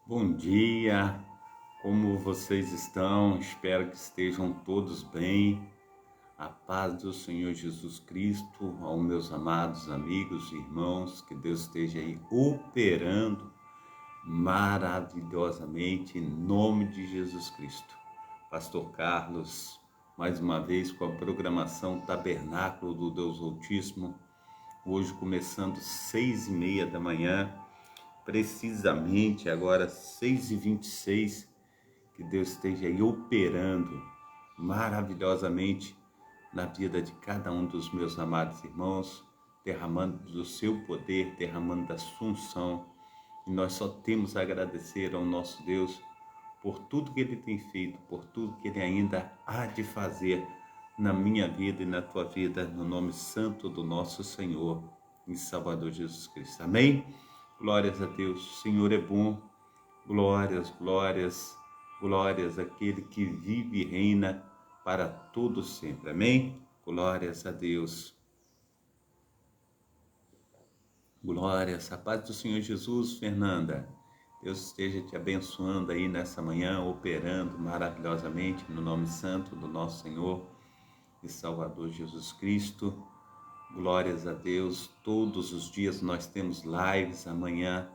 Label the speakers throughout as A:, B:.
A: Bom dia, como vocês estão? Espero que estejam todos bem. A paz do Senhor Jesus Cristo, aos meus amados amigos e irmãos, que Deus esteja aí operando maravilhosamente em nome de Jesus Cristo. Pastor Carlos, mais uma vez com a programação Tabernáculo do Deus Altíssimo, hoje começando 6h30 da manhã, precisamente agora 6h26, que Deus esteja aí operando maravilhosamente na vida de cada um dos meus amados irmãos, derramando do seu poder, derramando da sua unção. E nós só temos a agradecer ao nosso Deus por tudo que Ele tem feito, por tudo que Ele ainda há de fazer na minha vida e na tua vida, no nome santo do nosso Senhor e Salvador Jesus Cristo. Amém? Glórias a Deus. O Senhor é bom. Glórias, glórias, glórias àquele que vive e reina para todo sempre. Amém? Glórias a Deus. Glórias. A paz do Senhor Jesus, Fernanda. Deus esteja te abençoando aí nessa manhã, operando maravilhosamente no nome santo do nosso Senhor e Salvador Jesus Cristo. Glórias a Deus. Todos os dias nós temos lives, amanhã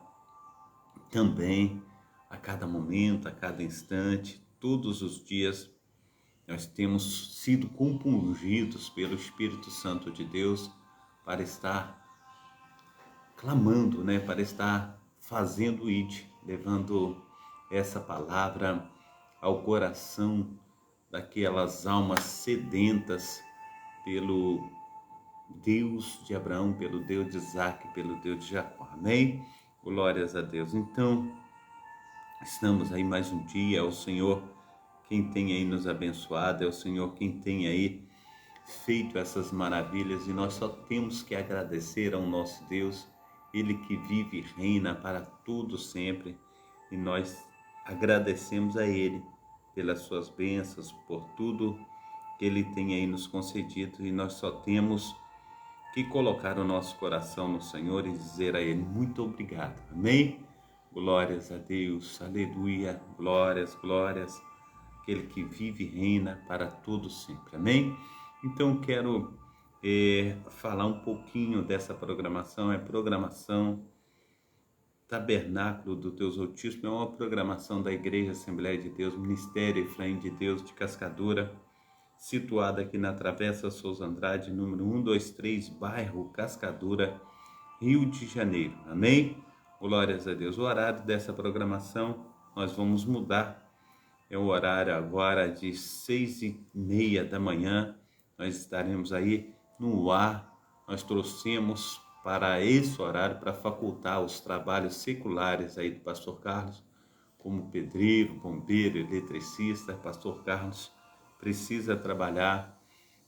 A: também, a cada momento, a cada instante, todos os dias nós temos sido compungidos pelo Espírito Santo de Deus para estar clamando, para estar fazendo it, levando essa palavra ao coração daquelas almas sedentas pelo Deus de Abraão, pelo Deus de Isaac, pelo Deus de Jacó. Amém? Glórias a Deus. Então, estamos aí mais um dia, é o Senhor quem tem aí nos abençoado, é o Senhor quem tem aí feito essas maravilhas e nós só temos que agradecer ao nosso Deus, Ele que vive e reina para tudo sempre, e nós agradecemos a Ele pelas suas bênçãos, por tudo que Ele tem aí nos concedido, e nós só temos que colocar o nosso coração no Senhor e dizer a Ele muito obrigado. Amém? Glórias a Deus, aleluia, glórias, glórias, aquele que vive e reina para todos sempre. Amém? Então quero falar um pouquinho dessa programação, programação Tabernáculo do Deus Altíssimo, é uma programação da Igreja Assembleia de Deus, Ministério Efraim de Deus de Cascadura, situada aqui na Travessa Souza Andrade, número 123, bairro Cascadura, Rio de Janeiro. Amém? Glórias a Deus. O horário dessa programação nós vamos mudar. É o horário agora de 6h30 da manhã. Nós estaremos aí no ar. Nós trouxemos para esse horário para facultar os trabalhos seculares aí do pastor Carlos, como pedreiro, bombeiro, eletricista. Pastor Carlos precisa trabalhar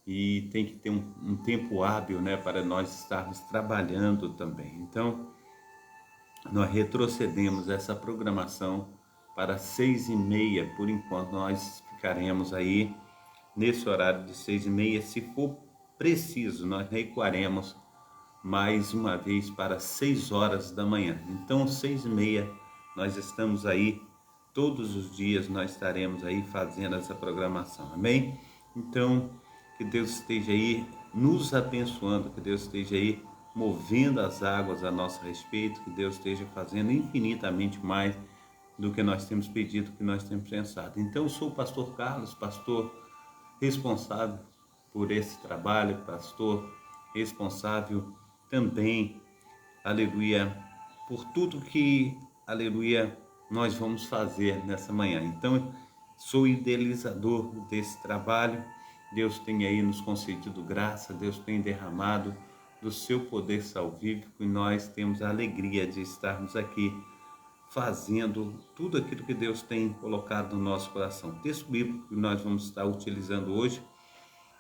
A: e tem que ter um tempo hábil, para nós estarmos trabalhando também. Então, nós retrocedemos essa programação para 6h30, por enquanto nós ficaremos aí nesse horário de 6h30, se for preciso, nós recuaremos mais uma vez para 6h da manhã. Então, 6h30, nós estamos aí, todos os dias nós estaremos aí fazendo essa programação, amém? Então, que Deus esteja aí nos abençoando, que Deus esteja aí movendo as águas a nosso respeito, que Deus esteja fazendo infinitamente mais do que nós temos pedido, que nós temos pensado. Então, eu sou o pastor Carlos, pastor responsável por esse trabalho, pastor responsável também, aleluia, por tudo que, aleluia, nós vamos fazer nessa manhã. Então, sou idealizador desse trabalho. Deus tem aí nos concedido graça, Deus tem derramado do seu poder salvífico e nós temos a alegria de estarmos aqui fazendo tudo aquilo que Deus tem colocado no nosso coração. O texto bíblico que nós vamos estar utilizando hoje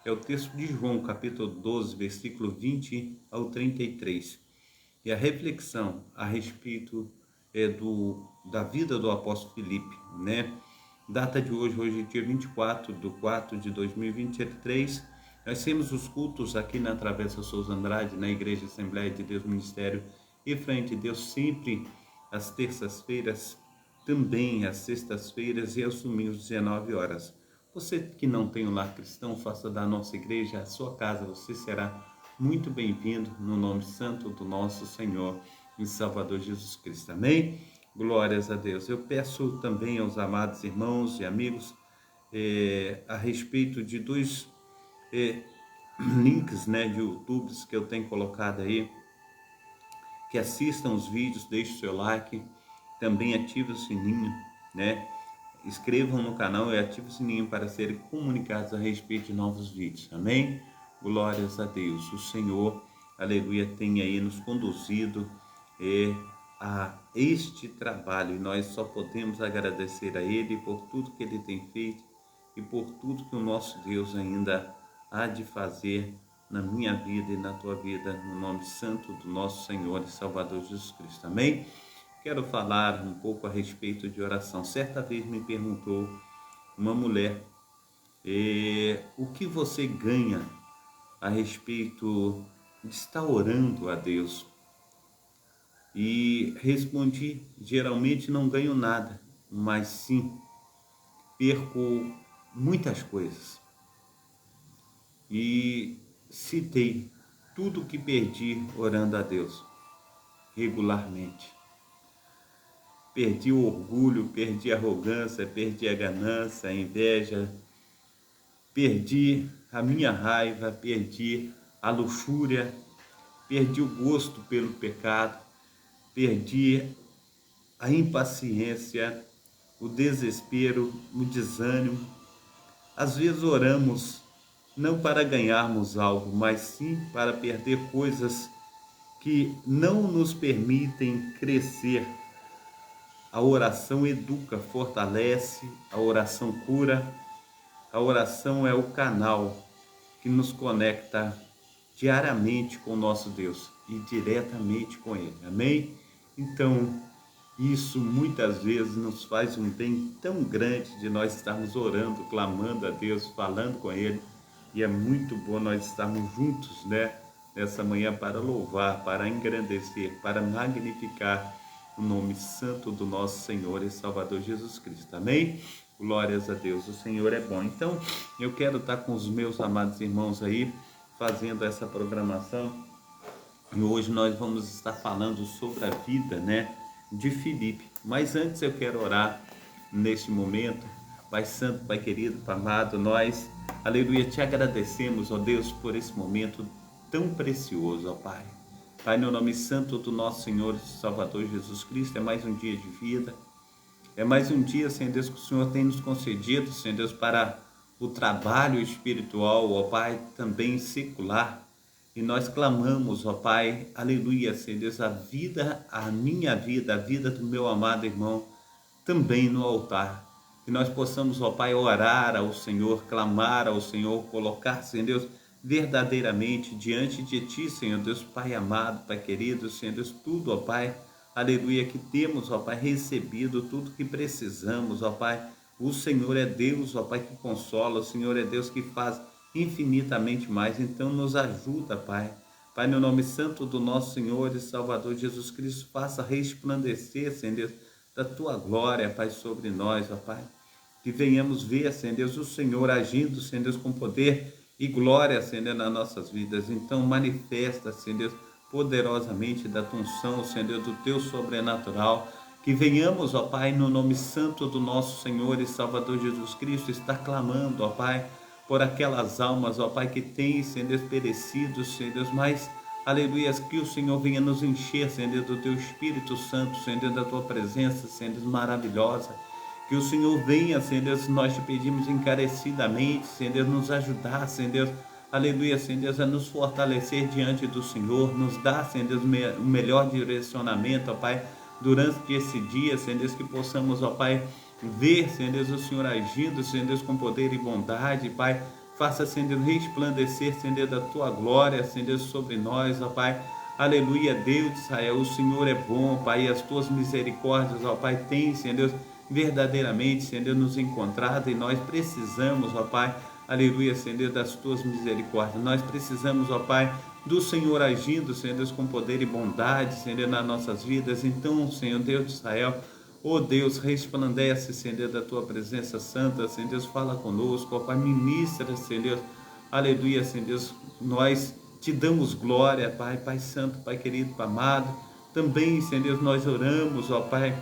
A: é o texto de João, capítulo 12, versículo 20 ao 33. E a reflexão a respeito da vida do apóstolo Filipe, Data de hoje é dia 24/4/2023. Nós temos os cultos aqui na Travessa Souza Andrade, na Igreja Assembleia de Deus, Ministério Efraim de Deus, sempre às terças-feiras, também às sextas-feiras e aos domingos, 19 horas. Você que não tem um lar cristão, faça da nossa igreja a sua casa. Você será muito bem-vindo no nome santo do nosso Senhor e Salvador Jesus Cristo. Amém? Glórias a Deus. Eu peço também aos amados irmãos e amigos a respeito de dois links, de YouTube que eu tenho colocado aí, que assistam os vídeos, deixem o seu like, também ative o sininho, inscrevam no canal e ative o sininho para serem comunicados a respeito de novos vídeos, amém? Glórias a Deus, o Senhor, aleluia, tem aí nos conduzido a este trabalho, e nós só podemos agradecer a Ele por tudo que Ele tem feito e por tudo que o nosso Deus ainda há de fazer na minha vida e na tua vida, no nome santo do nosso Senhor e Salvador Jesus Cristo, amém? Quero falar um pouco a respeito de oração. Certa vez me perguntou uma mulher, o que você ganha a respeito de estar orando a Deus? E respondi, geralmente não ganho nada, mas sim perco muitas coisas. E citei tudo que perdi orando a Deus regularmente. Perdi o orgulho, perdi a arrogância, perdi a ganância, a inveja, perdi a minha raiva, perdi a luxúria, perdi o gosto pelo pecado, perdi a impaciência, o desespero, o desânimo. Às vezes oramos não para ganharmos algo, mas sim para perder coisas que não nos permitem crescer. A oração educa, fortalece, a oração cura, a oração é o canal que nos conecta diariamente com o nosso Deus e diretamente com Ele, amém? Então, isso muitas vezes nos faz um bem tão grande de nós estarmos orando, clamando a Deus, falando com Ele, e é muito bom nós estarmos juntos, nessa manhã para louvar, para engrandecer, para magnificar o nome santo do nosso Senhor e Salvador Jesus Cristo, amém? Glórias a Deus, o Senhor é bom. Então, eu quero estar com os meus amados irmãos aí, fazendo essa programação, e hoje nós vamos estar falando sobre a vida, de Filipe. Mas antes eu quero orar neste momento. Pai santo, Pai querido, Pai amado, nós, aleluia, te agradecemos, ó Deus, por esse momento tão precioso, ó Pai. Pai, no nome santo do nosso Senhor e Salvador Jesus Cristo, é mais um dia de vida, é mais um dia, Senhor Deus, que o Senhor tem nos concedido, Senhor Deus, para o trabalho espiritual, ó Pai, também secular. E nós clamamos, ó Pai, aleluia, Senhor Deus, a vida, a minha vida, a vida do meu amado irmão, também no altar. Que nós possamos, ó Pai, orar ao Senhor, clamar ao Senhor, colocar, Senhor Deus, verdadeiramente diante de Ti, Senhor Deus, Pai amado, Pai querido, Senhor Deus, tudo, ó Pai, aleluia, que temos, ó Pai, recebido, tudo que precisamos, ó Pai. O Senhor é Deus, ó Pai, que consola, o Senhor é Deus que faz infinitamente mais, então nos ajuda, Pai. Pai, no nome santo do nosso Senhor e Salvador Jesus Cristo, faça resplandecer, Senhor Deus, da Tua glória, Pai, sobre nós, ó Pai. Que venhamos ver, Senhor Deus, o Senhor agindo, Senhor Deus, com poder e glória, Senhor Deus, nas nossas vidas. Então manifesta, Senhor Deus, poderosamente da Tua unção, Senhor Deus, do Teu sobrenatural. Que venhamos, ó Pai, no nome santo do nosso Senhor e Salvador Jesus Cristo, estar clamando, ó Pai, por aquelas almas, ó Pai, que têm, Senhor Deus, perecido, Senhor Deus, mas, aleluia, que o Senhor venha nos encher, Senhor Deus, do Teu Espírito Santo, Senhor Deus, da Tua presença, Senhor Deus, maravilhosa. Que o Senhor venha, Senhor Deus, nós te pedimos encarecidamente, Senhor Deus, nos ajudar, Senhor Deus, aleluia, Senhor Deus, a nos fortalecer diante do Senhor, nos dar, Senhor Deus, o melhor direcionamento, ó Pai, durante esse dia, Senhor Deus, que possamos, ó Pai, ver, Senhor Deus, o Senhor agindo, Senhor Deus, com poder e bondade, Pai. Faça, Senhor Deus, resplandecer, Senhor Deus, da Tua glória, Senhor Deus, sobre nós, ó Pai. Aleluia, Deus de Israel, o Senhor é bom, Pai, e as Tuas misericórdias, ó Pai, tem, Senhor Deus, verdadeiramente, Senhor Deus, nos encontrado, e nós precisamos, ó Pai, aleluia, Senhor Deus, das Tuas misericórdias. Nós precisamos, ó Pai, do Senhor agindo, Senhor Deus, com poder e bondade, Senhor Deus, nas nossas vidas. Então, Senhor Deus de Israel, Oh Deus, resplandece, Senhor Deus, da tua presença santa, Senhor Deus, fala conosco, ó Pai, ministra, Senhor Deus, aleluia, Senhor Deus, nós te damos glória, Pai, Pai Santo, Pai querido, Pai amado, também, Senhor Deus, nós oramos, ó Pai,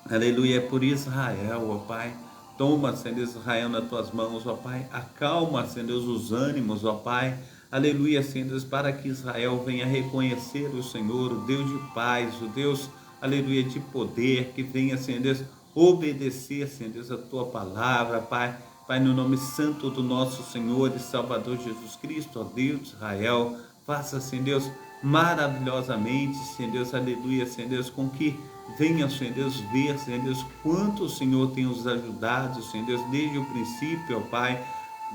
A: aleluia, por Israel, ó Pai, toma, Senhor Deus, Israel nas tuas mãos, ó Pai, acalma, Senhor Deus, os ânimos, ó Pai, aleluia, Senhor Deus, para que Israel venha reconhecer o Senhor, o Deus de paz, o Deus, aleluia, de poder, que venha, Senhor Deus, obedecer, Senhor Deus, a tua palavra, Pai, Pai, no nome santo do nosso Senhor e Salvador Jesus Cristo, ó Deus de Israel, faça, Senhor Deus, maravilhosamente, Senhor Deus, aleluia, Senhor Deus, com que venha, Senhor Deus, ver, Senhor Deus, quanto o Senhor tem nos ajudado, Senhor Deus, desde o princípio, ó Pai,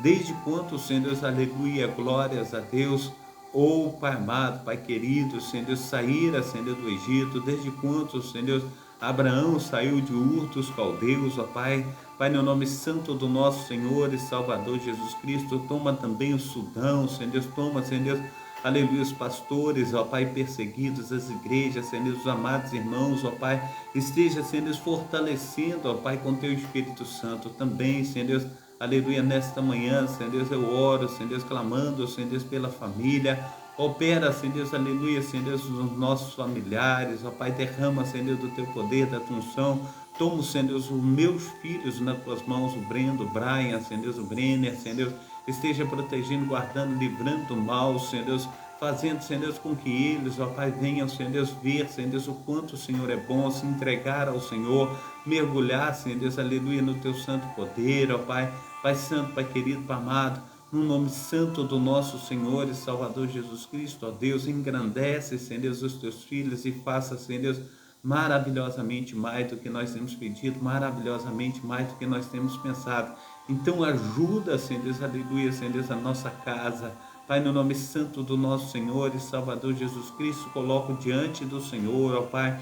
A: desde quanto, Senhor Deus, aleluia, glórias a Deus, oh Pai amado, Pai querido, Senhor Deus, saíra, Senhor Deus, do Egito, desde quanto, Senhor Deus, Abraão saiu de Ur dos Caldeus, ó Pai, Pai, no nome santo do nosso Senhor e Salvador Jesus Cristo, toma também o Sudão, Senhor Deus, toma, Senhor Deus, aleluia, os pastores, ó Pai, perseguidos, as igrejas, Senhor Deus, os amados irmãos, ó Pai, esteja, Senhor Deus, fortalecendo, ó Pai, com teu Espírito Santo também, Senhor Deus, aleluia, nesta manhã, Senhor Deus, eu oro, Senhor Deus, clamando, Senhor Deus, pela família, opera, Senhor Deus, aleluia, Senhor Deus, nos nossos familiares, ó Pai, derrama, Senhor Deus, do teu poder, da tua unção, toma, Senhor Deus, os meus filhos nas tuas mãos, o Brendo, o Brian, Senhor Deus, o Brenner, Senhor Deus, esteja protegendo, guardando, livrando do mal, Senhor Deus, fazendo, Senhor Deus, com que eles, ó Pai, venham, Senhor Deus, ver, Senhor Deus, o quanto o Senhor é bom, se entregar ao Senhor, mergulhar, Senhor Deus, aleluia, no teu santo poder, ó Pai, Pai Santo, Pai querido, Pai amado, no nome santo do nosso Senhor e Salvador Jesus Cristo, ó Deus, engrandece, Senhor Deus, os teus filhos e faça, Senhor Deus, maravilhosamente mais do que nós temos pedido, maravilhosamente mais do que nós temos pensado. Então ajuda, Senhor Deus, aleluia, Senhor Deus, a nossa casa, Pai, no nome santo do nosso Senhor e Salvador Jesus Cristo, coloco diante do Senhor, ó Pai,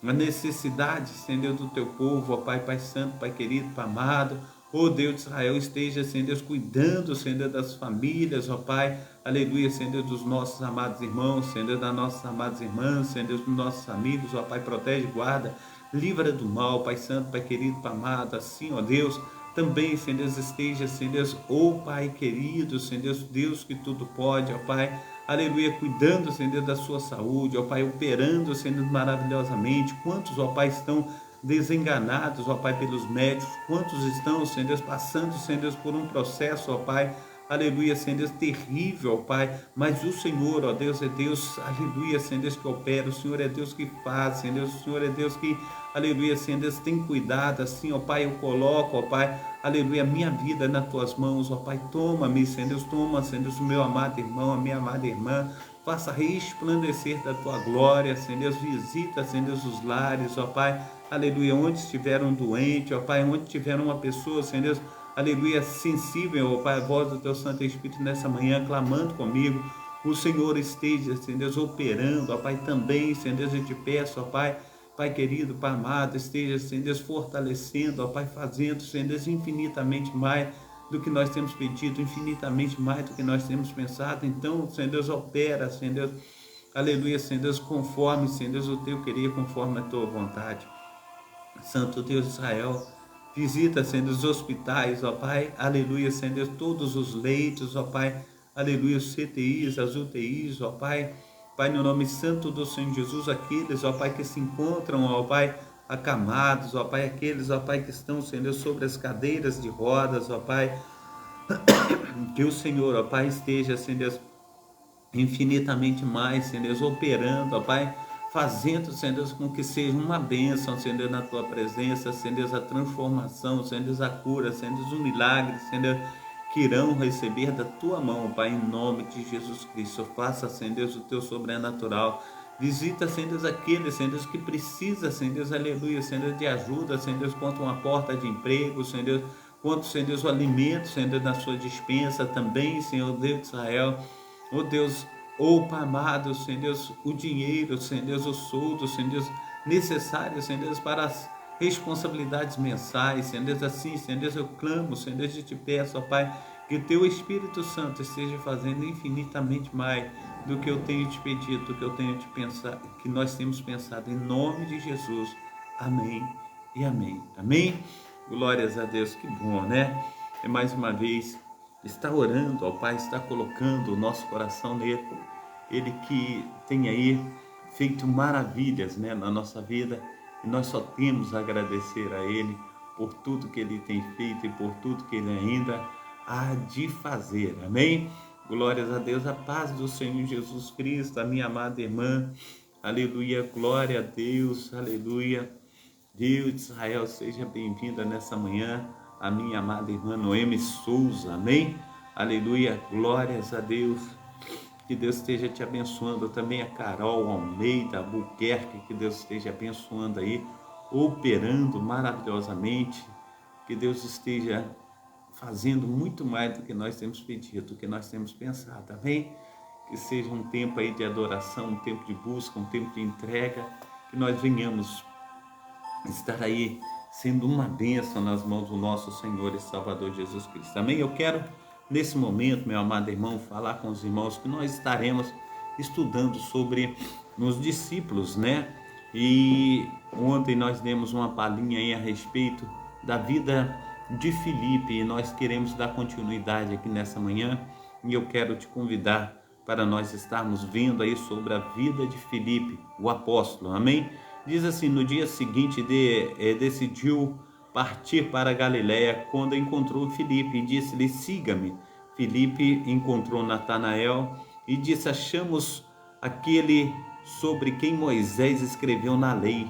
A: a necessidade, Senhor, do teu povo, ó Pai, Pai Santo, Pai querido, Pai amado, ó Deus de Israel, esteja, Senhor Deus, cuidando, Senhor, das famílias, ó Pai, aleluia, Senhor Deus, dos nossos amados irmãos, Senhor Deus, das nossas amadas irmãs, Senhor Deus, dos nossos amigos, ó Pai, protege, guarda, livra do mal, Pai Santo, Pai querido, Pai amado, assim, ó Deus, também, Senhor Deus, esteja, Senhor Deus, ó Pai querido, Senhor Deus, Deus que tudo pode, ó Pai, aleluia, cuidando, Senhor Deus, da sua saúde, ó Pai, operando, Senhor Deus, maravilhosamente, quantos, ó Pai, estão desenganados, ó Pai, pelos médicos, quantos estão, Senhor Deus, passando, Senhor Deus, por um processo, ó Pai, aleluia, Senhor Deus, terrível, ó Pai, mas o Senhor, ó Deus, é Deus, aleluia, Senhor Deus, que opera, o Senhor é Deus que faz, Senhor Deus, o Senhor é Deus que, aleluia, Senhor Deus, tem cuidado, assim, ó Pai, eu coloco, ó Pai, aleluia, a minha vida nas tuas mãos, ó Pai, toma-me, Senhor Deus, toma, Senhor Deus, o meu amado irmão, a minha amada irmã, faça resplandecer da tua glória, Senhor Deus, visita, Senhor Deus, os lares, ó Pai, aleluia, onde estiver um doente, ó Pai, onde tiver uma pessoa, Senhor Deus, aleluia, sensível, ó Pai, a voz do teu Santo Espírito nessa manhã, clamando comigo, o Senhor esteja, Senhor Deus, operando, ó Pai, também, Senhor Deus, eu te peço, ó Pai, Pai querido, Pai amado, esteja, Senhor Deus, fortalecendo, ó Pai, fazendo, Senhor Deus, infinitamente mais do que nós temos pedido, infinitamente mais do que nós temos pensado. Então, Senhor Deus, opera, Senhor Deus, aleluia, Senhor Deus, conforme, Senhor Deus, o teu querer, conforme a tua vontade. Santo Deus de Israel, visita, Senhor Deus, os hospitais, ó Pai, aleluia, Senhor Deus, todos os leitos, ó Pai, aleluia, os CTIs, as UTIs, ó Pai, Pai, no nome santo do Senhor Jesus, aqueles, ó Pai, que se encontram, ó Pai, acamados, ó Pai, aqueles, ó Pai, que estão, Senhor Deus, sobre as cadeiras de rodas, ó Pai, que o Senhor, ó Pai, esteja, Senhor Deus, infinitamente mais, Senhor Deus, operando, ó Pai, fazendo, Senhor Deus, com que seja uma bênção, Senhor Deus, na tua presença, Senhor Deus, a transformação, Senhor Deus, a cura, Senhor Deus, o milagre, Senhor Deus, que irão receber da tua mão, Pai, em nome de Jesus Cristo. Faça, Senhor Deus, o teu sobrenatural. Visita, Senhor Deus, aqueles, Senhor Deus, que precisa, Senhor Deus, aleluia, Senhor Deus, de ajuda, Senhor Deus, quanto uma porta de emprego, Senhor Deus, quanto, Senhor Deus, o alimento, Senhor Deus, na sua dispensa também, Senhor Deus de Israel, ó Deus, ó Pai amado, Senhor Deus, o dinheiro, Senhor Deus, o soldo, Senhor Deus, necessário, Senhor Deus, para as responsabilidades mensais, Senhor Deus, assim, Senhor Deus, eu clamo, Senhor Deus, eu te peço, ó Pai, que o teu Espírito Santo esteja fazendo infinitamente mais do que eu tenho te pedido, do que eu tenho te pensado, que nós temos pensado, em nome de Jesus, Amém e amém. Amém? Glórias a Deus, que bom, né? É mais uma vez estar orando ao Pai, estar colocando o nosso coração nele. Ele que tem aí feito maravilhas, né, na nossa vida, e nós só temos a agradecer a Ele por tudo que Ele tem feito e por tudo que Ele ainda há de fazer. Amém? Glórias a Deus, a paz do Senhor Jesus Cristo, a minha amada irmã. Aleluia, glória a Deus, aleluia. Deus de Israel, seja bem-vinda nessa manhã, a minha amada irmã Noemi Souza, amém? Aleluia, glórias a Deus. Que Deus esteja te abençoando, também a Carol Almeida, Albuquerque, que Deus esteja abençoando aí, operando maravilhosamente, que Deus esteja fazendo muito mais do que nós temos pedido, do que nós temos pensado, amém? Que seja um tempo aí de adoração, um tempo de busca, um tempo de entrega, que nós venhamos estar aí sendo uma bênção nas mãos do nosso Senhor e Salvador Jesus Cristo. Amém? Eu quero, nesse momento, meu amado irmão, falar com os irmãos que nós estaremos estudando sobre os discípulos, né? E ontem nós demos uma palhinha aí a respeito da vida de Filipe e nós queremos dar continuidade aqui nessa manhã e eu quero te convidar para nós estarmos vendo aí sobre a vida de Filipe, o apóstolo, amém? Diz assim, no dia seguinte decidiu partir para a Galiléia quando encontrou Filipe e disse-lhe, siga-me. Filipe encontrou Natanael e disse, achamos aquele sobre quem Moisés escreveu na lei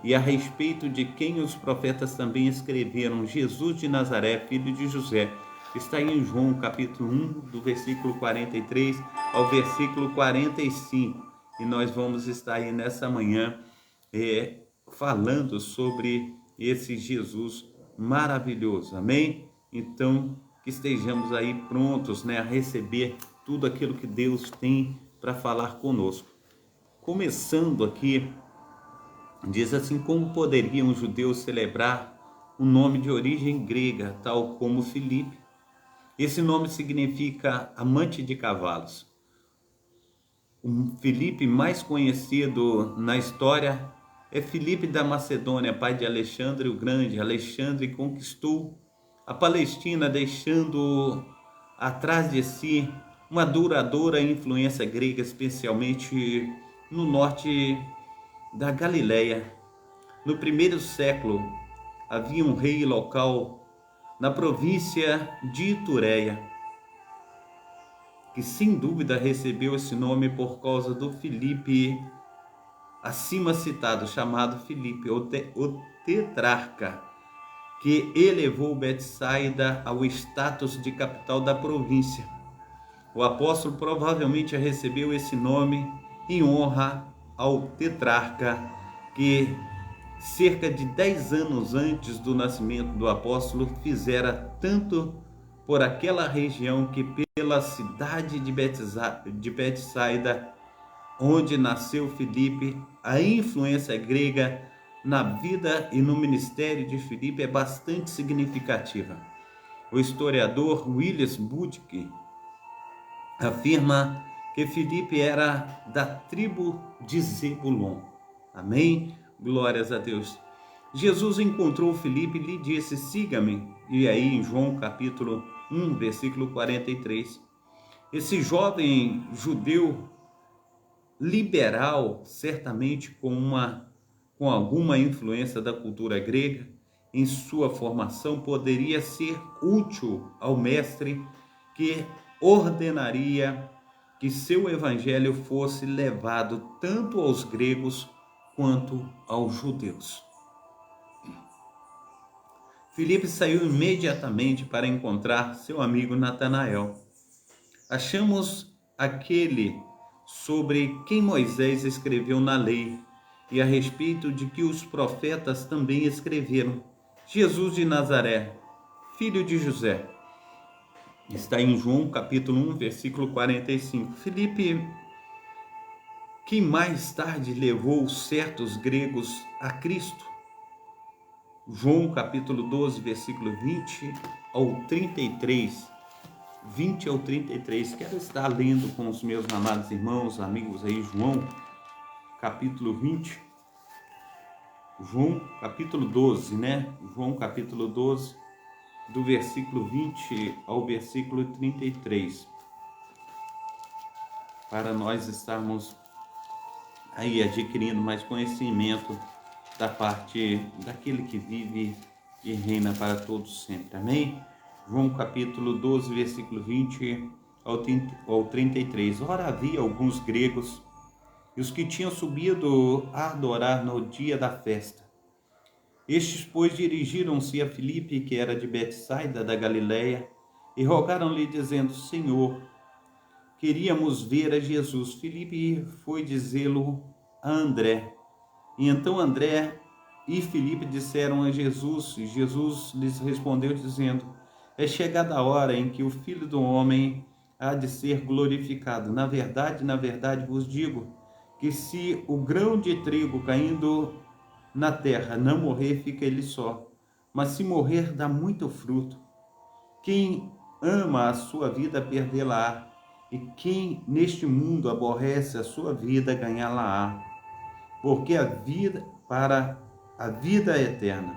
A: e a respeito de quem os profetas também escreveram, Jesus de Nazaré, filho de José. Está em João capítulo 1, do versículo 43 ao versículo 45. E nós vamos estar aí nessa manhã falando sobre esse Jesus maravilhoso, amém? Então, que estejamos aí prontos, né, a receber tudo aquilo que Deus tem para falar conosco. Começando aqui, diz assim, como poderia um judeu celebrar um nome de origem grega, tal como Filipe? Esse nome significa amante de cavalos. O Filipe mais conhecido na história é Filipe da Macedônia, pai de Alexandre o Grande. Alexandre conquistou a Palestina, deixando atrás de si uma duradoura influência grega, especialmente no norte da Galileia. No primeiro século, havia um rei local na província de Itureia, que sem dúvida recebeu esse nome por causa do Filipe acima citado, chamado Filipe, o tetrarca, que elevou Betsaida ao status de capital da província. O apóstolo provavelmente recebeu esse nome em honra ao tetrarca, que cerca de 10 anos antes do nascimento do apóstolo fizera tanto por aquela região que pela cidade de Betsaida, onde nasceu Filipe. A influência grega na vida e no ministério de Filipe é bastante significativa. O historiador Willis Budke afirma que Filipe era da tribo de Zebulon. Amém? Glórias a Deus. Jesus encontrou Filipe e lhe disse, siga-me. E aí em João capítulo 1, versículo 43. Esse jovem judeu liberal, certamente com alguma influência da cultura grega, em sua formação poderia ser útil ao mestre que ordenaria que seu evangelho fosse levado tanto aos gregos quanto aos judeus. Filipe saiu imediatamente para encontrar seu amigo Natanael. Achamos aquele sobre quem Moisés escreveu na lei e a respeito de que os profetas também escreveram, Jesus de Nazaré, filho de José. Está em João capítulo 1, versículo 45. Filipe, que mais tarde levou certos gregos a Cristo. João capítulo 12, versículo 20 ao 33. 20 ao 33. Quero estar lendo com os meus amados irmãos, amigos aí, João capítulo 20, João capítulo 12, né? João capítulo 12, do versículo 20 ao versículo 33, para nós estarmos aí adquirindo mais conhecimento da parte daquele que vive e reina para todos sempre. Amém? João capítulo 12, versículo 20 ao 33. Ora, havia alguns gregos e os que tinham subido a adorar no dia da festa. Estes, pois, dirigiram-se a Filipe, que era de Betsaida da Galileia, e rogaram-lhe, dizendo: Senhor, queríamos ver a Jesus. Filipe foi dizê-lo a André. E então André e Filipe disseram a Jesus, e Jesus lhes respondeu, dizendo: É chegada a hora em que o Filho do Homem há de ser glorificado. Na verdade vos digo, que se o grão de trigo caindo na terra não morrer, fica ele só. Mas se morrer, dá muito fruto. Quem ama a sua vida, perdê-la-á. E quem neste mundo aborrece a sua vida, ganhá-la-á. Porque para a vida é eterna.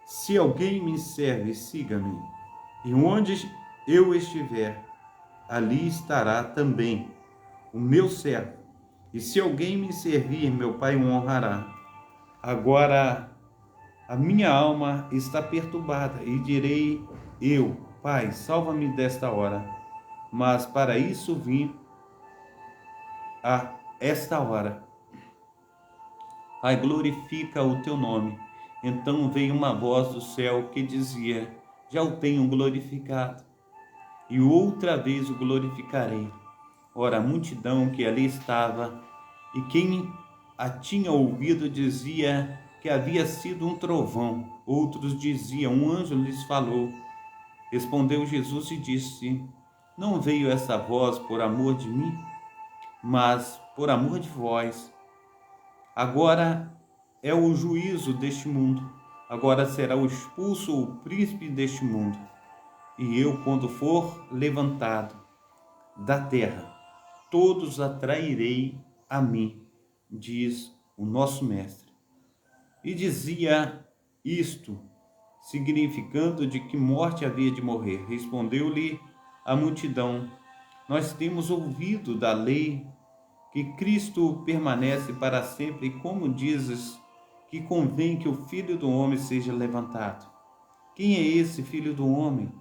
A: Se alguém me serve, siga-me. E onde eu estiver, ali estará também o meu servo. E se alguém me servir, meu Pai o honrará. Agora a minha alma está perturbada e direi eu: Pai, salva-me desta hora. Mas para isso vim a esta hora. Pai, glorifica o teu nome. Então veio uma voz do céu que dizia: Já o tenho glorificado, e outra vez o glorificarei. Ora, a multidão que ali estava, e quem a tinha ouvido, dizia que havia sido um trovão. Outros diziam: Um anjo lhes falou. Respondeu Jesus e disse: Não veio essa voz por amor de mim, mas por amor de vós. Agora é o juízo deste mundo. Agora será expulso o príncipe deste mundo. E eu, quando for levantado da terra, todos atrairei a mim, diz o nosso mestre. E dizia isto, significando de que morte havia de morrer. Respondeu-lhe a multidão: Nós temos ouvido da lei que Cristo permanece para sempre, e como dizes que convém que o Filho do Homem seja levantado? Quem é esse Filho do Homem?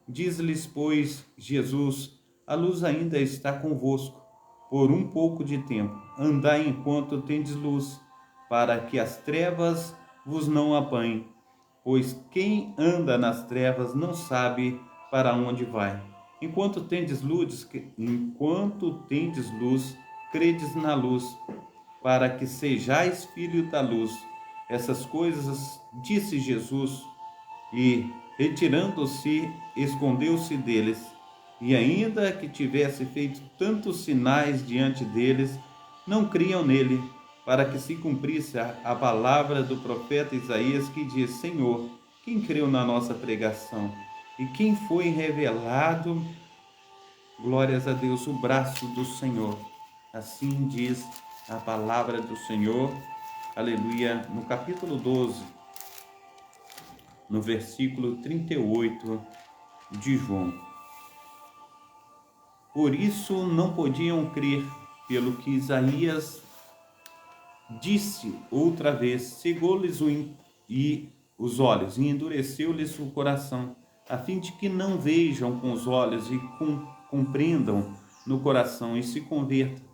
A: Diz-lhes, pois, Jesus: A luz ainda está convosco, por um pouco de tempo. Andai enquanto tendes luz, para que as trevas vos não apanhem. Pois quem anda nas trevas não sabe para onde vai. Enquanto tendes luz, credes na luz, para que sejais filho da luz. Essas coisas disse Jesus, e, retirando-se, escondeu-se deles. E ainda que tivesse feito tantos sinais diante deles, não criam nele, para que se cumprisse a palavra do profeta Isaías, que diz: Senhor, quem creu na nossa pregação? E quem foi revelado, glórias a Deus, o braço do Senhor? Assim diz a palavra do Senhor, aleluia, no capítulo 12, no versículo 38 de João. Por isso não podiam crer, pelo que Isaías disse outra vez: cegou-lhes os olhos e endureceu-lhes o coração, a fim de que não vejam com os olhos e compreendam no coração e se convertam.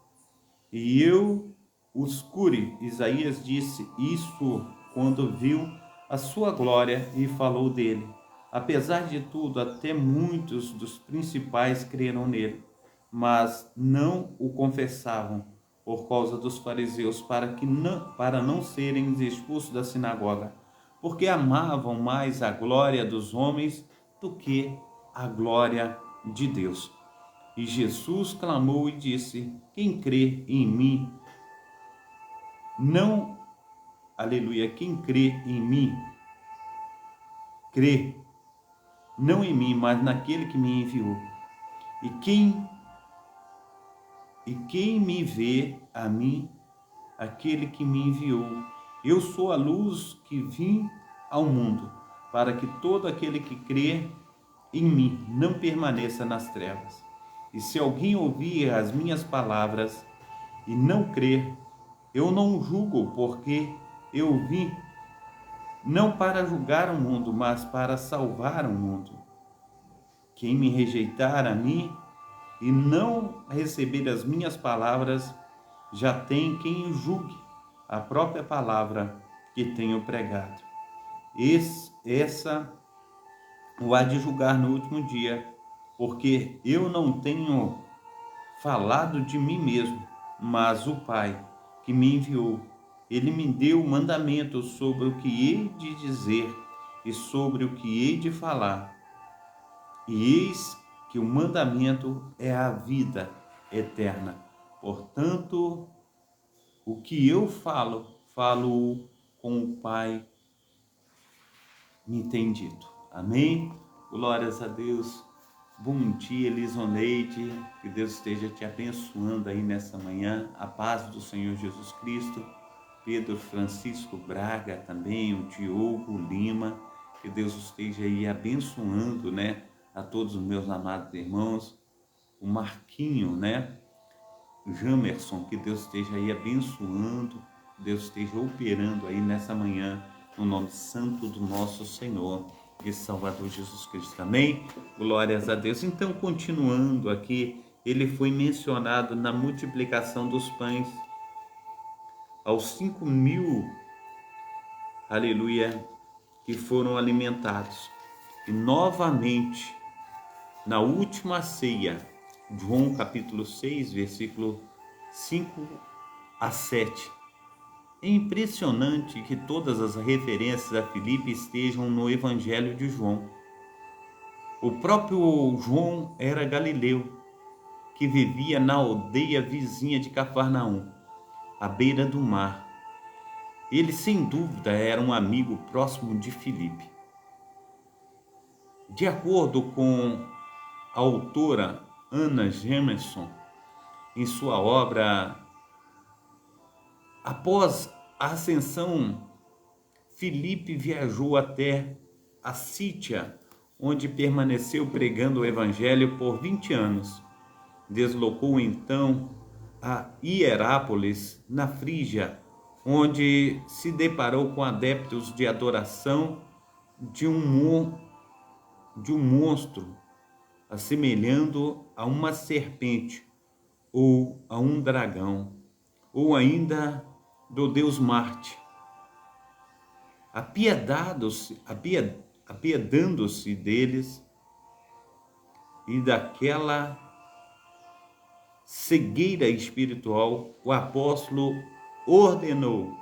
A: E eu os cure. Isaías disse isso quando viu a sua glória e falou dele. Apesar de tudo, até muitos dos principais creram nele, mas não o confessavam por causa dos fariseus, para não serem expulsos da sinagoga, porque amavam mais a glória dos homens do que a glória de Deus. E Jesus clamou e disse: Quem crê em mim, não, aleluia, quem crê em mim, crê não em mim, mas naquele que me enviou. E quem me vê a mim, aquele que me enviou. Eu sou a luz que vim ao mundo, para que todo aquele que crê em mim não permaneça nas trevas. E se alguém ouvir as minhas palavras e não crer, eu não o julgo, porque eu vim não para julgar o mundo, mas para salvar o mundo. Quem me rejeitar a mim e não receber as minhas palavras, já tem quem o julgue a própria palavra que tenho pregado. Essa o há de julgar no último dia, porque eu não tenho falado de mim mesmo, mas o Pai que me enviou, ele me deu mandamento sobre o que hei de dizer e sobre o que hei de falar. E eis que o mandamento é a vida eterna. Portanto, o que eu falo, falo com o Pai me tem dito. Amém? Glórias a Deus. Bom dia, Elisoneide. Que Deus esteja te abençoando aí nessa manhã. A paz do Senhor Jesus Cristo. Pedro Francisco Braga também, o Diogo Lima. Que Deus esteja aí abençoando, né? A todos os meus amados irmãos. O Marquinho, né? O Jamerson, que Deus esteja aí abençoando. Deus esteja operando aí nessa manhã. No nome santo do nosso Senhor e Salvador Jesus Cristo. Amém? Glórias a Deus. Então, continuando aqui, ele foi mencionado na multiplicação dos pães aos 5.000, aleluia, que foram alimentados. E novamente, na última ceia, João capítulo 6, versículo 5 a 7, é impressionante que todas as referências a Filipe estejam no Evangelho de João. O próprio João era galileu, que vivia na aldeia vizinha de Cafarnaum, à beira do mar. Ele, sem dúvida, era um amigo próximo de Filipe. De acordo com a autora Anna Jameson, em sua obra Após a ascensão, Filipe viajou até a Sítia, onde permaneceu pregando o evangelho por 20 anos. Deslocou então a Hierápolis, na Frígia, onde se deparou com adeptos de adoração de um monstro, assemelhando a uma serpente ou a um dragão, ou ainda do deus Marte. Apiedando-se deles e daquela cegueira espiritual, o apóstolo ordenou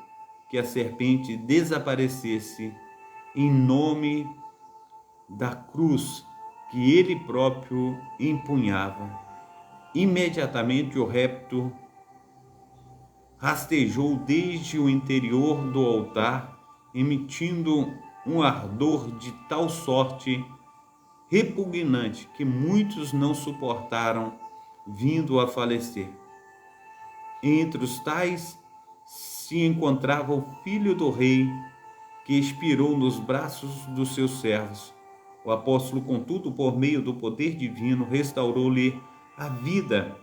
A: que a serpente desaparecesse em nome da cruz que ele próprio empunhava. Imediatamente o réptil rastejou desde o interior do altar, emitindo um ardor de tal sorte repugnante que muitos não suportaram, vindo a falecer. Entre os tais se encontrava o filho do rei, que expirou nos braços dos seus servos. O apóstolo, contudo, por meio do poder divino, restaurou-lhe a vida.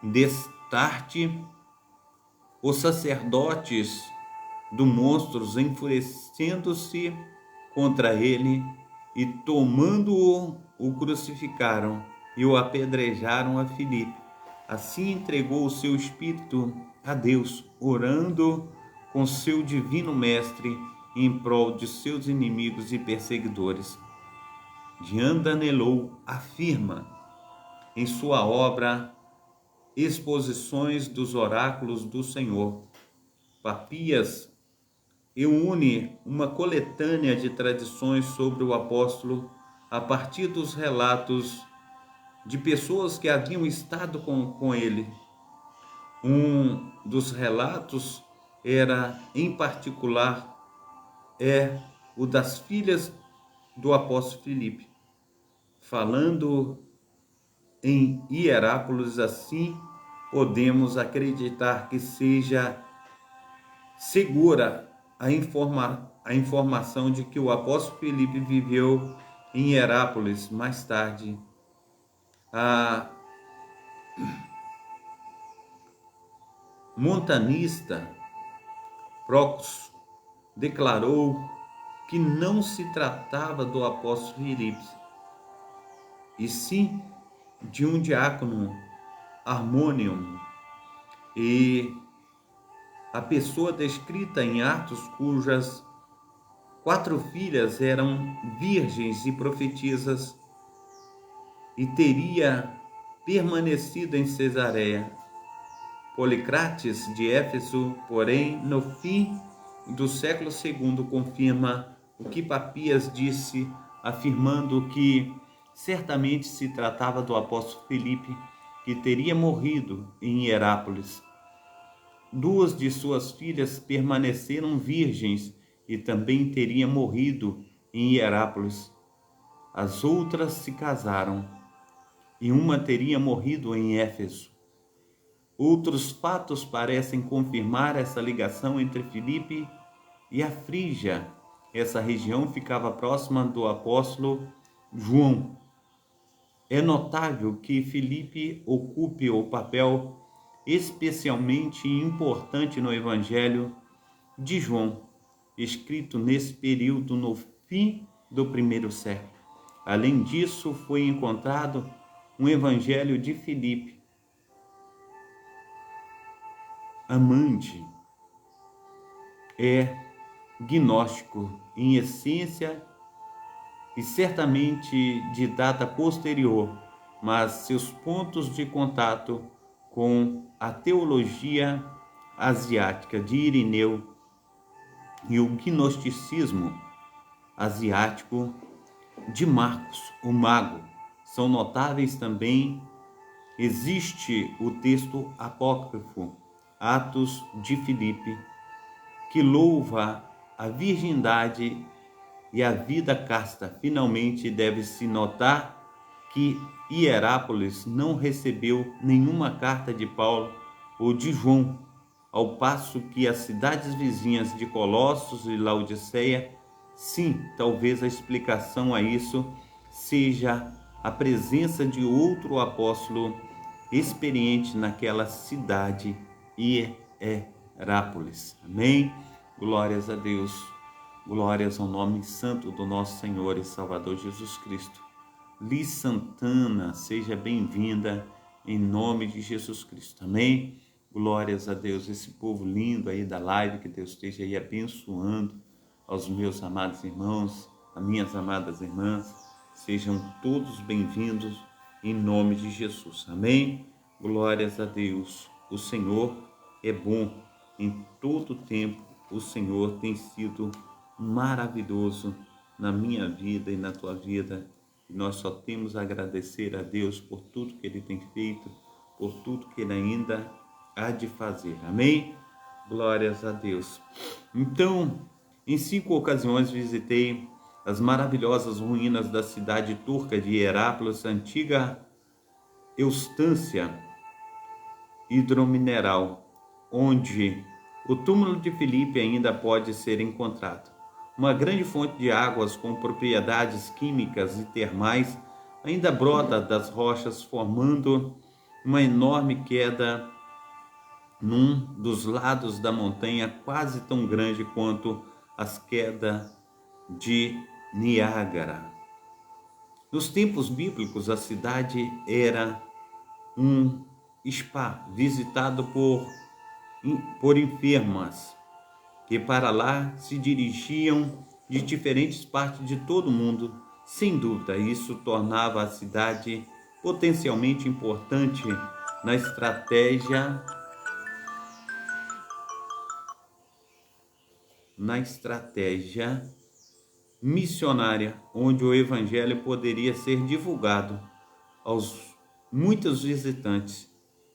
A: Destarte, os sacerdotes do monstro, enfurecendo-se contra ele e tomando-o, o crucificaram e o apedrejaram a Filipe. Assim entregou o seu espírito a Deus, orando com seu divino mestre em prol de seus inimigos e perseguidores. Jean Danelot afirma em sua obra Exposições dos Oráculos do Senhor, Papias, e une uma coletânea de tradições sobre o apóstolo a partir dos relatos de pessoas que haviam estado com ele. Um dos relatos era, em particular, o das filhas do apóstolo Filipe, falando em Hierápolis. Assim podemos acreditar que seja segura a informação de que o apóstolo Filipe viveu em Herápolis mais tarde. A montanista Procos declarou que não se tratava do apóstolo Filipe, e sim de um diácono Harmônio, e a pessoa descrita em Atos, cujas 4 filhas eram virgens e profetisas, e teria permanecido em Cesareia. Policrates de Éfeso, porém, no fim do século II, confirma o que Papias disse, afirmando que certamente se tratava do apóstolo Filipe, que teria morrido em Herápolis. 2 de suas filhas permaneceram virgens e também teriam morrido em Herápolis. As outras se casaram e uma teria morrido em Éfeso. Outros fatos parecem confirmar essa ligação entre Filipe e a Frígia. Essa região ficava próxima do apóstolo João. É notável que Filipe ocupe o papel especialmente importante no Evangelho de João, escrito nesse período no fim do primeiro século. Além disso, foi encontrado um Evangelho de Filipe, amante, é gnóstico em essência e certamente de data posterior, mas seus pontos de contato com a teologia asiática de Irineu e o gnosticismo asiático de Marcos, o Mago, são notáveis também. Existe o texto apócrifo, Atos de Filipe, que louva a virgindade e a vida casta. Finalmente, deve-se notar que Hierápolis não recebeu nenhuma carta de Paulo ou de João, ao passo que as cidades vizinhas de Colossos e Laodiceia, sim, talvez a explicação a isso seja a presença de outro apóstolo experiente naquela cidade, Hierápolis. Amém? Glórias a Deus. Glórias ao nome santo do nosso Senhor e Salvador Jesus Cristo. Liz Santana, seja bem-vinda em nome de Jesus Cristo. Amém? Glórias a Deus. Esse povo lindo aí da live, que Deus esteja aí abençoando aos meus amados irmãos, as minhas amadas irmãs. Sejam todos bem-vindos em nome de Jesus. Amém? Glórias a Deus. O Senhor é bom em todo tempo. O Senhor tem sido maravilhoso na minha vida e na tua vida. E nós só temos a agradecer a Deus por tudo que Ele tem feito, por tudo que Ele ainda há de fazer. Amém? Glórias a Deus. Então, em 5 ocasiões visitei as maravilhosas ruínas da cidade turca de Herápolis, antiga Eustância hidromineral, onde o túmulo de Filipe ainda pode ser encontrado. Uma grande fonte de águas com propriedades químicas e termais ainda brota das rochas, formando uma enorme queda num dos lados da montanha, quase tão grande quanto as quedas de Niágara. Nos tempos bíblicos, a cidade era um spa visitado por enfermas que para lá se dirigiam de diferentes partes de todo o mundo. Sem dúvida, isso tornava a cidade potencialmente importante na estratégia missionária, onde o evangelho poderia ser divulgado aos muitos visitantes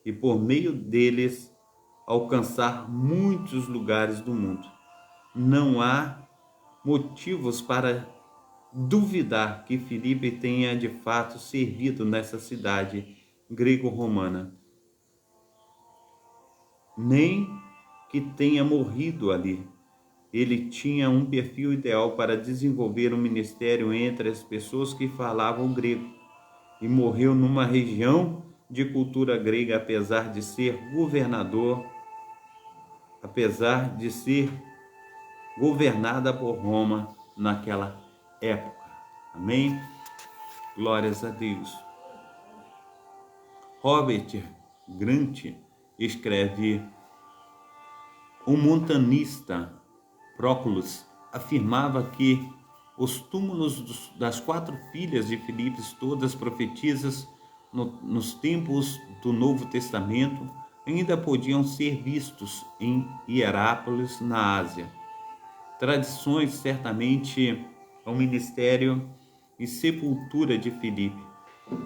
A: e por meio deles alcançar muitos lugares do mundo. Não há motivos para duvidar que Filipe tenha de fato servido nessa cidade grego-romana, nem que tenha morrido ali. Ele tinha um perfil ideal para desenvolver um ministério entre as pessoas que falavam grego e morreu numa região de cultura grega, apesar de ser governada por Roma naquela época. Amém? Glórias a Deus. Robert Grant escreve: o montanista Proclus afirmava que os túmulos das 4 filhas de Filipe, todas profetisas nos tempos do Novo Testamento, ainda podiam ser vistos em Hierápolis, na Ásia. Tradições certamente ao ministério e sepultura de Filipe.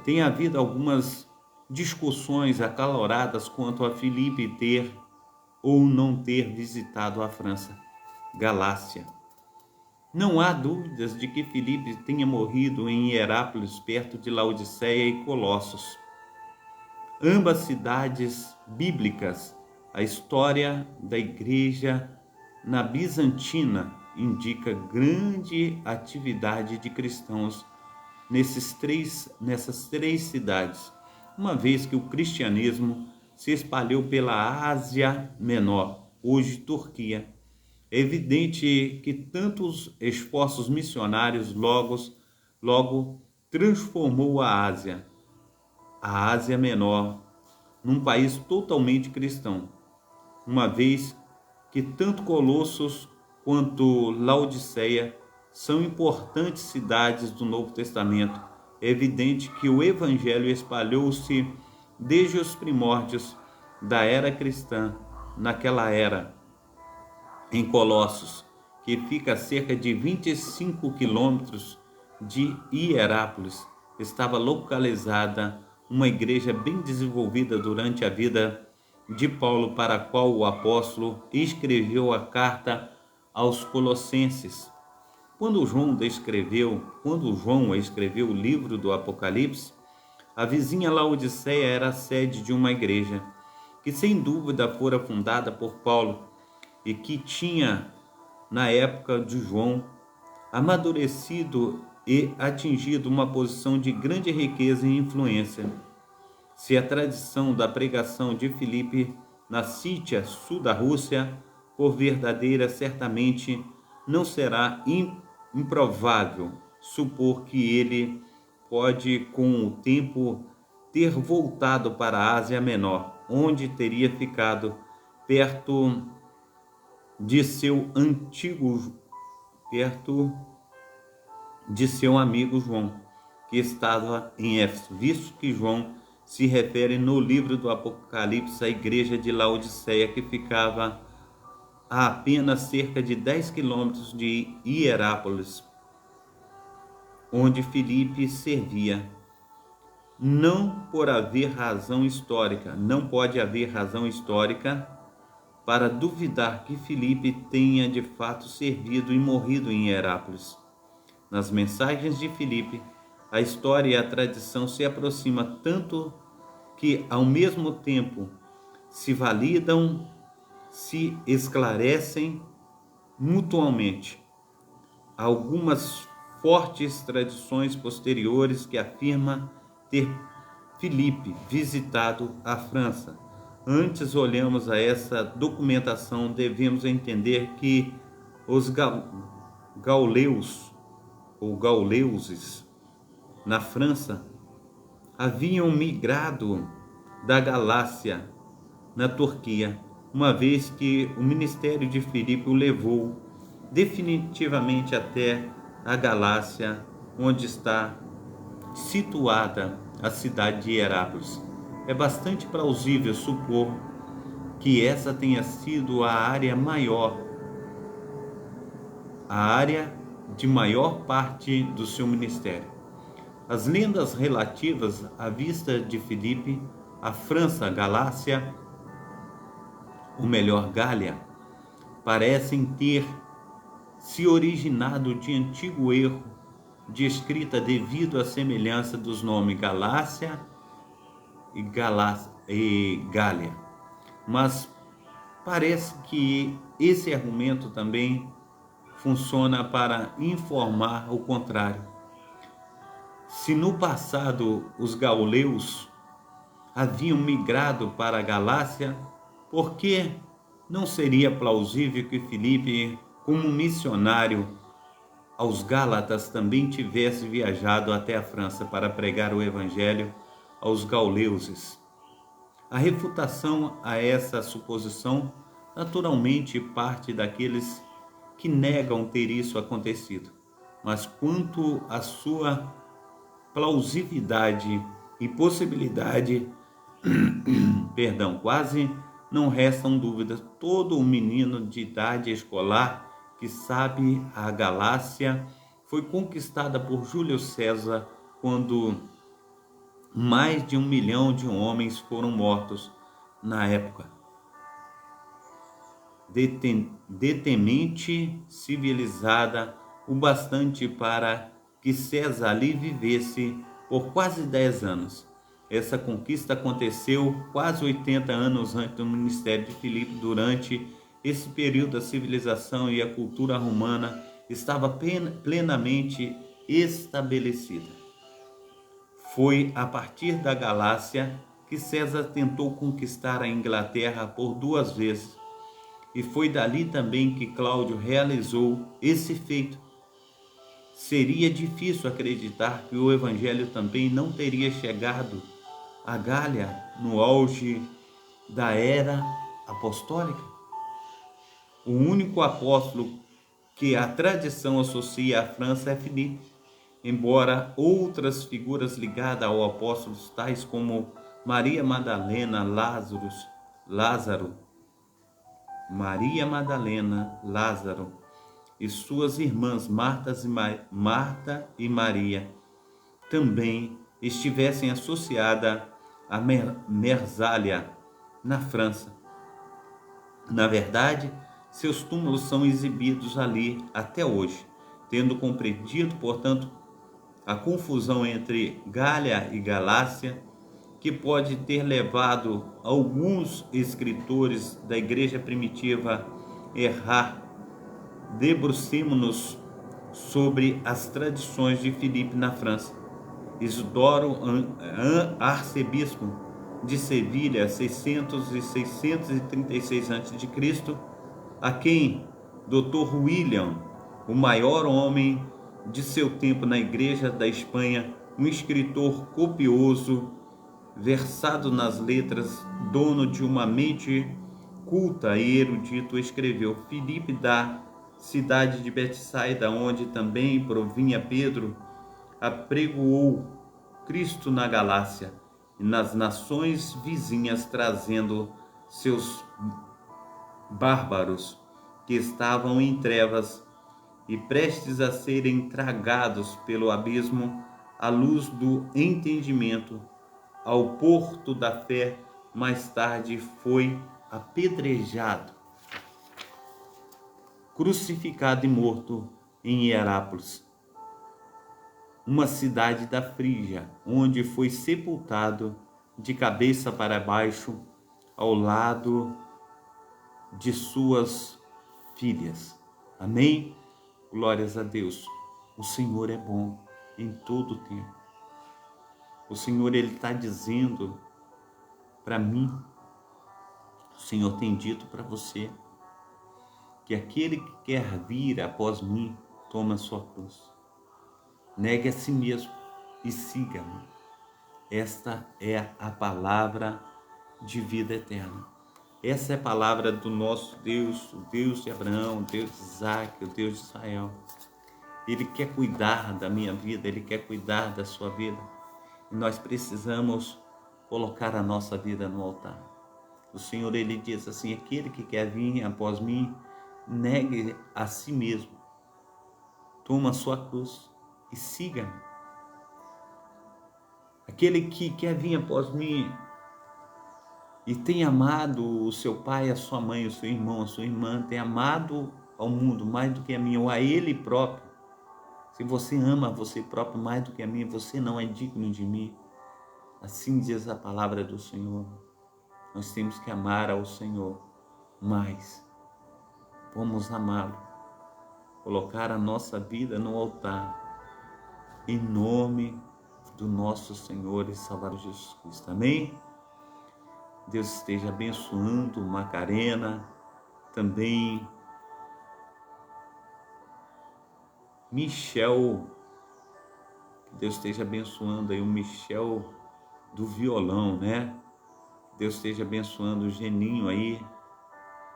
A: Tem havido algumas discussões acaloradas quanto a Filipe ter ou não ter visitado a França, Galácia. Não há dúvidas de que Filipe tenha morrido em Hierápolis, perto de Laodiceia e Colossos. Ambas cidades bíblicas. A história da igreja na Bizantina indica grande atividade de cristãos nessas três cidades, uma vez que o cristianismo se espalhou pela Ásia Menor, hoje Turquia. É evidente que tantos esforços missionários logo transformou a Ásia Menor, num país totalmente cristão, uma vez que tanto Colossos quanto Laodiceia são importantes cidades do Novo Testamento. É evidente que o Evangelho espalhou-se desde os primórdios da era cristã, naquela era, em Colossos, que fica a cerca de 25 quilômetros de Hierápolis, estava localizada uma igreja bem desenvolvida durante a vida de Paulo, para a qual o apóstolo escreveu a carta aos Colossenses. Quando João escreveu o livro do Apocalipse, a vizinha Laodiceia era a sede de uma igreja que sem dúvida fora fundada por Paulo e que tinha, na época de João, amadurecido e atingido uma posição de grande riqueza e influência. Se a tradição da pregação de Filipe na Sítia, sul da Rússia, for verdadeira, certamente não será improvável supor que ele pode, com o tempo, ter voltado para a Ásia Menor, onde teria ficado perto de seu amigo João, que estava em Éfeso, visto que João se refere no livro do Apocalipse à igreja de Laodiceia, que ficava a apenas cerca de 10 quilômetros de Hierápolis, onde Filipe servia. Não pode haver razão histórica para duvidar que Filipe tenha de fato servido e morrido em Hierápolis. Nas mensagens de Filipe, a história e a tradição se aproximam tanto que, ao mesmo tempo, se validam, se esclarecem mutuamente. Algumas fortes tradições posteriores que afirmam ter Filipe visitado a França. Antes olhamos a essa documentação, devemos entender que os gauleuses na França haviam migrado da Galácia na Turquia, uma vez que o ministério de Filipe o levou definitivamente até a Galácia, onde está situada a cidade de Hierápolis. É bastante plausível supor que essa tenha sido a área de maior parte do seu ministério. As lendas relativas à vista de Filipe à França, Galácia, ou melhor, Gália, parecem ter se originado de antigo erro de escrita devido à semelhança dos nomes Galácia e Gália, mas Parece que esse argumento também funciona para informar o contrário. Se no passado os gauleus haviam migrado para a Galácia, por que não seria plausível que Filipe, como missionário aos Gálatas, também tivesse viajado até a França para pregar o evangelho aos gauleuses? A refutação a essa suposição naturalmente parte daqueles que negam ter isso acontecido, mas quanto à sua plausibilidade e possibilidade, quase não restam dúvidas. Todo menino de idade escolar que sabe a Galácia foi conquistada por Júlio César quando mais de 1 milhão de homens foram mortos na época. Detemente civilizada o bastante para que César ali vivesse por quase 10 anos. Essa conquista aconteceu quase 80 anos antes do ministério de Filipe. Durante esse período, a civilização e a cultura romana estava plenamente estabelecida. Foi a partir da Galácia que César tentou conquistar a Inglaterra por 2 vezes, e foi dali também que Cláudio realizou esse feito. Seria difícil acreditar que o evangelho também não teria chegado a Gália no auge da era apostólica. O único apóstolo que a tradição associa à França é Filipe, embora outras figuras ligadas ao apóstolo, tais como Maria Madalena, Maria Madalena, Lázaro e suas irmãs Marta e Maria, também estivessem associadas a Mersália, na França. Na verdade, seus túmulos são exibidos ali até hoje, tendo compreendido, portanto, a confusão entre Gália e Galácia, que pode ter levado alguns escritores da igreja primitiva a errar. Debrucemo-nos sobre as tradições de Filipe na França. Isidoro, arcebispo de Sevilha, 600 e 636 a.C., a quem Dr. William, o maior homem de seu tempo na Igreja da Espanha, um escritor copioso, versado nas letras, dono de uma mente culta e erudito, escreveu: Filipe, da cidade de Betsaida, onde também provinha Pedro, apregoou Cristo na Galácia e nas nações vizinhas, trazendo seus bárbaros que estavam em trevas e prestes a serem tragados pelo abismo, à luz do entendimento, ao porto da fé. Mais tarde foi apedrejado, crucificado e morto em Hierápolis, uma cidade da Frígia, onde foi sepultado de cabeça para baixo, ao lado de suas filhas. Amém? Glórias a Deus. O Senhor é bom em todo o tempo. O Senhor, Ele está dizendo para mim, o Senhor tem dito para você, que aquele que quer vir após mim, toma a sua cruz. Negue a si mesmo e siga-me. Esta é a palavra de vida eterna. Essa é a palavra do nosso Deus, o Deus de Abraão, o Deus de Isaac, o Deus de Israel. Ele quer cuidar da minha vida, Ele quer cuidar da sua vida. E nós precisamos colocar a nossa vida no altar. O Senhor, Ele diz assim: aquele que quer vir após mim, negue a si mesmo, toma a sua cruz e siga-me. Aquele que quer vir após mim e tem amado o seu pai, a sua mãe, o seu irmão, a sua irmã, tem amado ao mundo mais do que a mim, ou a ele próprio. Se você ama você próprio mais do que a mim, você não é digno de mim. Assim diz a palavra do Senhor. Nós temos que amar ao Senhor mais. Vamos amá-lo, colocar a nossa vida no altar, em nome do nosso Senhor e Salvador Jesus Cristo. Amém? Deus esteja abençoando Macarena, também Michel, que Deus esteja abençoando aí o Michel do violão, né? Deus esteja abençoando o Geninho aí,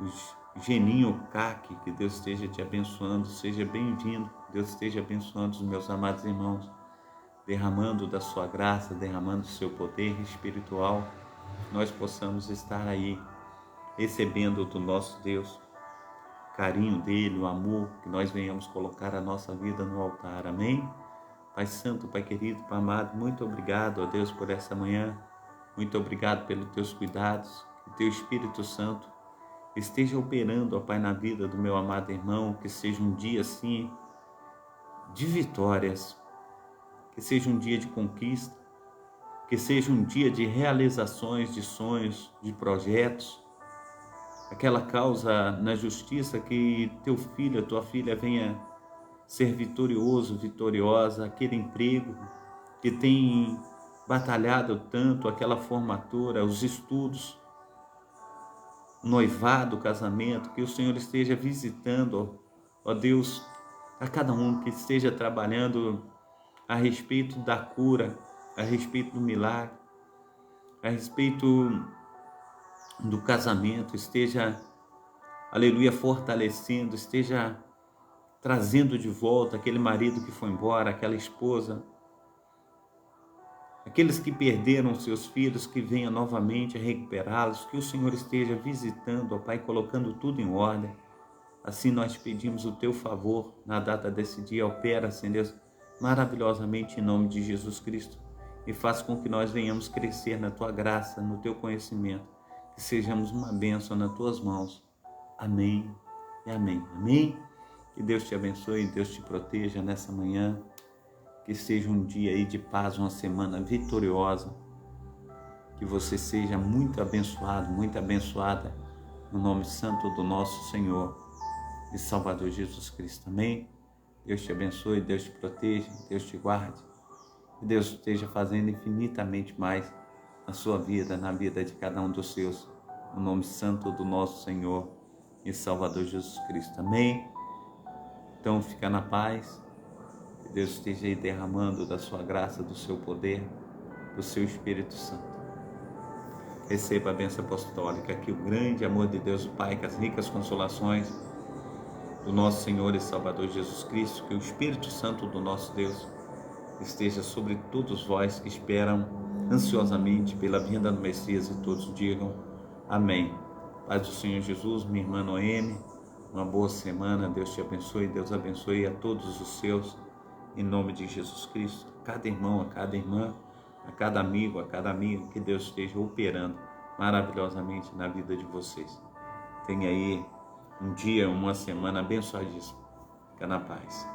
A: o Geninho CAC, que Deus esteja te abençoando, seja bem-vindo. Deus esteja abençoando os meus amados irmãos, derramando da sua graça, derramando do seu poder espiritual, nós possamos estar aí recebendo do nosso Deus o carinho dele, o amor, que nós venhamos colocar a nossa vida no altar. Amém? Pai Santo, Pai querido, Pai amado, muito obrigado, ó Deus, por essa manhã. Muito obrigado pelos teus cuidados. Que teu Espírito Santo esteja operando, ó Pai, na vida do meu amado irmão. Que seja um dia, assim, de vitórias. Que seja um dia de conquista. Que seja um dia de realizações, de sonhos, de projetos. Aquela causa na justiça, que teu filho, a tua filha venha ser vitorioso, vitoriosa. Aquele emprego que tem batalhado tanto, aquela formatura, os estudos, o noivado, o casamento, que o Senhor esteja visitando, ó Deus, a cada um, que esteja trabalhando a respeito da cura, a respeito do milagre, a respeito do casamento, esteja, aleluia, fortalecendo, esteja trazendo de volta aquele marido que foi embora, aquela esposa, aqueles que perderam seus filhos, que venha novamente a recuperá-los, que o Senhor esteja visitando, ó Pai, colocando tudo em ordem. Assim nós pedimos o teu favor na data desse dia. Opera, Senhor Deus, maravilhosamente em nome de Jesus Cristo, e faz com que nós venhamos crescer na tua graça, no teu conhecimento, que sejamos uma bênção nas tuas mãos. Amém e amém. Amém? Que Deus te abençoe, Deus te proteja nessa manhã. Que seja um dia aí de paz, uma semana vitoriosa. Que você seja muito abençoado, muito abençoada, no nome santo do nosso Senhor e Salvador Jesus Cristo. Amém? Deus te abençoe, Deus te proteja, Deus te guarde. Que Deus esteja fazendo infinitamente mais na sua vida, na vida de cada um dos seus, no nome santo do nosso Senhor e Salvador Jesus Cristo. Amém? Então fica na paz. Que Deus esteja aí derramando da sua graça, do seu poder, do seu Espírito Santo. Receba a bênção apostólica, que o grande amor de Deus o Pai, que as ricas consolações do nosso Senhor e Salvador Jesus Cristo, que o Espírito Santo do nosso Deus esteja sobre todos vós que esperam ansiosamente pela vinda do Messias, e todos digam amém. Paz do Senhor Jesus, minha irmã Noemi, uma boa semana, Deus te abençoe, Deus abençoe a todos os seus, em nome de Jesus Cristo, a cada irmão, a cada irmã, a cada amigo, que Deus esteja operando maravilhosamente na vida de vocês. Tenha aí um dia, uma semana abençoadíssima. Fica na paz.